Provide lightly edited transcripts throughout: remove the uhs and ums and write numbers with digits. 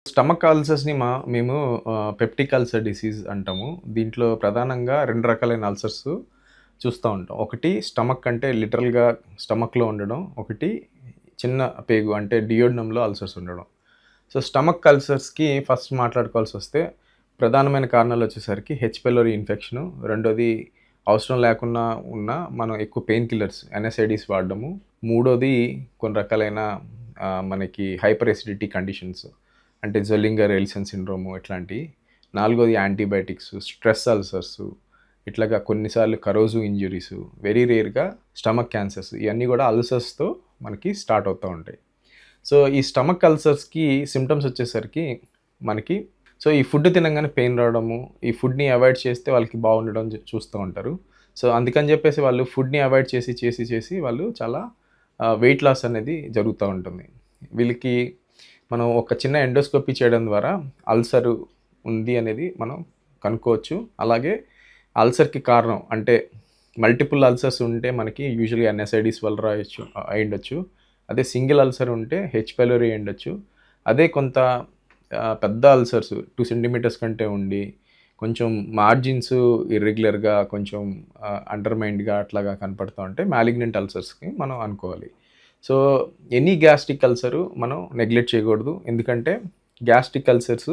Stomach అల్సర్స్‌ని మేము peptic ulcer disease అంటాము. దీంట్లో ప్రధానంగా 2 రకాలైన అల్సర్స్ చూస్తా ఉంటాం. ఒకటి స్టమక్ అంటే లిటరల్‌గా స్టమక్‌లో ఉండడం. ఒకటి చిన్న పేగు అంటే డియోడనమ్‌లో అల్సర్స్ ఉండడం. సో, స్టమక్ అల్సర్స్‌కి ఫస్ట్ మాట్లాడుకోవాల్సొస్తే ప్రధానమైన కారణాలొచ్చేసరికి హెచ్ పైలోరీ ఇన్ఫెక్షను. రెండోది అవసరం లేకున్నా మనం ఎక్కువ పెయిన్ కిల్లర్స్ ఎన్‌ఎసైడీస్ వాడడము. మూడోది కొన్ని రకాలైన మనకి హైపర్ ఎసిడిటీ కండిషన్స్. అంటే జొల్లింగర్ ఎల్సన్ సిండ్రోము ఇట్లాంటియి. నాలుగోది యాంటీబయాటిక్స్, స్ట్రెస్ అల్సర్సు, ఇట్లాగా కొన్నిసార్లు కరోజివ్ ఇంజ్యూరీసు, వెరీ రేర్‌గా స్టమక్ క్యాన్సర్స్ ఇయన్నీ గూడా అల్సర్స్‌తో మనకి స్టార్ట్ అవుతా ఉంటాయి. సో, ఈ స్టమక్ అల్సర్స్‌కి సింప్టమ్స్ వచ్చేసరికి మనకి ఈ ఫుడ్ తినంగానే పెయిన్ రావడము, ఈ ఫుడ్‌ని అవాయిడ్ చేస్తే వాళ్ళకి బాగుండడం చూస్తూ ఉంటారు. సో, అందుకని జెప్పేసి వాళ్ళు ఫుడ్‌ని అవాయిడ్ చేసి వాళ్ళు చాలా వెయిట్ లాస్ అనేది జరుగుతా ఉంటుంది. వీళ్ళకి మనం ఒక చిన్న ఎండోస్కోపీ చేయడం ద్వారా అల్సర్ ఉంది అనేది మనం కనుక్కోవచ్చు. అలాగే అల్సర్‌కి కారణం అంటే మల్టిపుల్ అల్సర్స్ ఉంటే మనకి యూజువల్‌గా ఎన్‌ఎసైడీస్ వల్ల అయ్యుండొచ్చు. అదే సింగిల్ అల్సర్ ఉంటే హెచ్ పైలోరీ అయ్యుండొచ్చు. అదే కొంత పెద్ద అల్సర్స్ 2 సెంటీమీటర్స్ కంటే ఉండి కొంచెం మార్జిన్స్ ఇర్రెగ్యులర్‌గా కొంచెం అండర్‌మైన్డ్‌గా అట్లాగా కనపడుతా ఉంటే మాలిగ్నెంట్ అల్సర్స్‌కి మనం అనుకోవాలి. సో, ఎనీ గ్యాస్ట్రిక్ అల్సరు మనం నెగ్లెక్ట్ చేయకూడదు. ఎందుకంటే గ్యాస్ట్రిక్ అల్సర్స్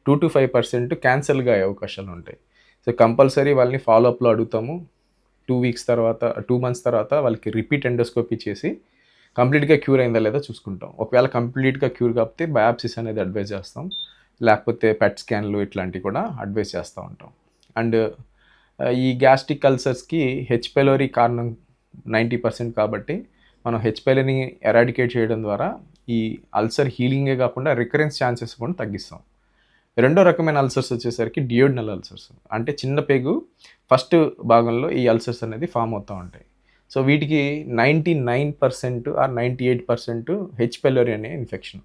2-5% క్యాన్సర్‌లుగా అయ్యే అవకాశాలుంటాయి. సో, కంపల్సరీ వాళ్ళని ఫాలో అప్‌లో అడుగుతాము. 2 వీక్స్ తర్వాత 2 మంత్స్ తర్వాత వాళ్ళకి రిపీట్ ఎండోస్కోపీ చేసి కంప్లీట్‌గా క్యూర్ అయిందా లేదా చూసుకుంటాం. ఒకవేళ కంప్లీట్‌గా క్యూర్ కాకపోతే బయాప్సిస్ అనేది అడ్వైస్ చేస్తాం. లేకపోతే పెట్ స్కాన్‌లు ఇట్లాంటివి కూడా అడ్వైస్ చేస్తూ ఉంటాం. అండ్ ఈ గ్యాస్ట్రిక్ అల్సర్స్‌కి హెచ్ పైలోరీ కారణం 90% కాబట్టి మనం హెచ్ పైలోరీని ఎరాడికేట్ చేయడం ద్వారా ఈ అల్సర్ హీలింగే కాకుండా రికరెన్స్ ఛాన్సెస్ కూడా తగ్గిస్తాం. రెండో రకమైన అల్సర్స్ వచ్చేసరికి డియోడనల్ అల్సర్స్. అంటే చిన్న పేగు ఫస్ట్ భాగంలో ఈ అల్సర్స్ అనేది ఫామ్ అవుతా ఉంటాయి. సో, వీటికి 99% ఆర్ 98% హెచ్ పైలోరీ అనే ఇన్ఫెక్షన్.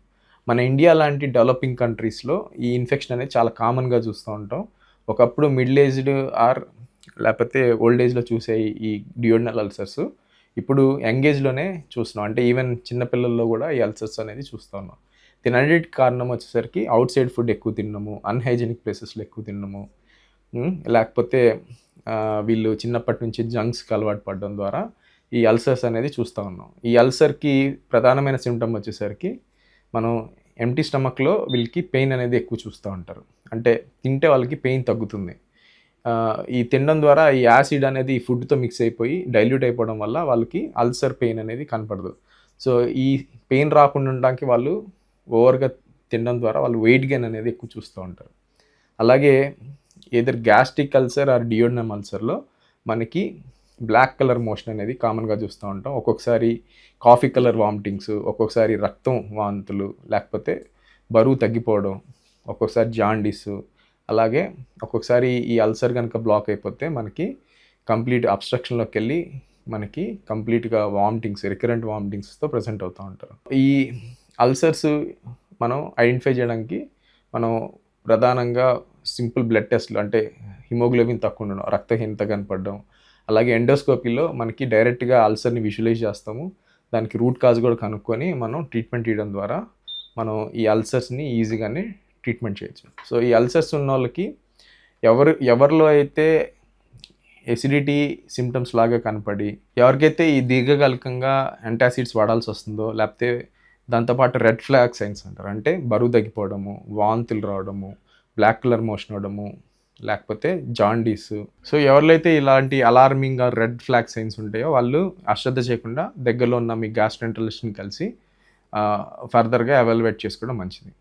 మన ఇండియా లాంటి డెవలపింగ్ కంట్రీస్‌లో ఈ ఇన్ఫెక్షన్ అనేది చాలా కామన్‌గా చూస్తూ ఉంటాం. ఒకప్పుడు మిడిల్ ఏజ్డ్ ఆర్ లేకపోతే ఓల్డ్ ఏజ్‌లో చూసే ఈ డియోడనల్ అల్సర్స్ ఇప్పుడు యంగ్ ఏజ్‌లోనే చూస్తున్నాం. అంటే ఈవెన్ చిన్న పిల్లల్లో కూడా ఈ అల్సర్స్ అనేది చూస్తా ఉన్నాం. దీనన్నిటికి కారణం వచ్చేసరికి ఔట్ సైడ్ ఫుడ్ ఎక్కువ తినడము, అన్‌హైజీనిక్ ప్లేసెస్‌లో ఎక్కువ తినడము, లేకపోతే వీళ్ళు చిన్నప్పటి నుంచి జంక్స్‌కి అలవాటు పడడం ద్వారా ఈ అల్సర్స్ అనేది చూస్తూ ఉన్నాం. ఈ అల్సర్‌కి ప్రధానమైన సింప్టమ్ వచ్చేసరికి మనం ఎంప్టీ స్టమక్‌లో వీళ్ళకి పెయిన్ అనేది ఎక్కువ చూస్తూ ఉంటారు. అంటే తింటే వాళ్ళకి పెయిన్ తగ్గుతుంది. ఈ తినడం ద్వారా ఈ యాసిడ్ అనేది ఈ ఫుడ్‌తో మిక్స్ అయిపోయి డైల్యూట్ అయిపోవడం వల్ల వాళ్ళకి అల్సర్ పెయిన్ అనేది కనపడదు. సో, ఈ పెయిన్ రాకుండా ఉండడానికి వాళ్ళు ఓవర్‌గా తినడం ద్వారా వాళ్ళు వెయిట్ గెయిన్ అనేది ఎక్కువ చూస్తూ ఉంటారు. అలాగే ఎయిదర్ గ్యాస్ట్రిక్ అల్సర్ ఆర్ డియోడనమ్ అల్సర్‌లో మనకి బ్లాక్ కలర్ మోషన్ అనేది కామన్‌గా చూస్తూ ఉంటాం. ఒక్కొక్కసారి కాఫీ కలర్ వామిటింగ్స్, ఒక్కొక్కసారి రక్తం వాంతులు, లేకపోతే బరువు తగ్గిపోవడం, ఒక్కొక్కసారి జాండీసు, అలాగే ఒక్కొక్కసారి ఈ అల్సర్ గనుక బ్లాక్ అయిపోతే మనకి కంప్లీట్ అబ్‌స్ట్రక్షన్‌లోకెళ్ళి మనకి కంప్లీట్‌గా వామిటింగ్స్, రికరెంట్ వామిటింగ్స్‌తో ప్రెజెంట్ అవుతూ ఉంటారు. ఈ అల్సర్స్ మనం ఐడెంటిఫై చేయడానికి మనం ప్రధానంగా సింపుల్ బ్లడ్ టెస్ట్‌లు అంటే హిమోగ్లోబిన్ తక్కువ ఉండడం, రక్తహీనత కనపడడం, అలాగే ఎండోస్కోపీలో మనకి డైరెక్ట్‌గా అల్సర్‌ని విజువలైజ్ చేస్తాము. దానికి రూట్ కాజ్ కూడా కనుక్కొని మనం ట్రీట్మెంట్ ఇవ్వడం ద్వారా మనం ఈ అల్సర్స్‌ని ఈజీగానే ట్రీట్మెంట్ చేయొచ్చు. సో, ఈ అల్సర్స్ ఉన్నోళ్ళకి ఎవరిలో అయితే ఎసిడిటీ సింప్టమ్స్ లాగా కనపడి, ఎవరికైతే ఈ దీర్ఘకాలికంగా యాంటాసిడ్స్ వాడాల్సొస్తుందో, లేకపోతే దాంతో పాటు రెడ్ ఫ్లాగ్ సైన్స్ అంటారు. అంటే బరువు తగ్గిపోవడము, వాంతులు రావడము, బ్లాక్ కలర్ మోషన్ అవ్వడము, లేకపోతే జాండీస్. సో, ఎవరిలో అయితే ఇలాంటి alarming or red flag signs ఉంటాయో వాళ్ళు అశ్రద్ధ చేయకుండా దగ్గరలో ఉన్న మీ గ్యాస్ట్రోఎంటరాలజిస్ట్‌ని కలిసి ఫర్దర్‌గా ఎవాల్యుయేట్ చేసుకోవడం మంచిది.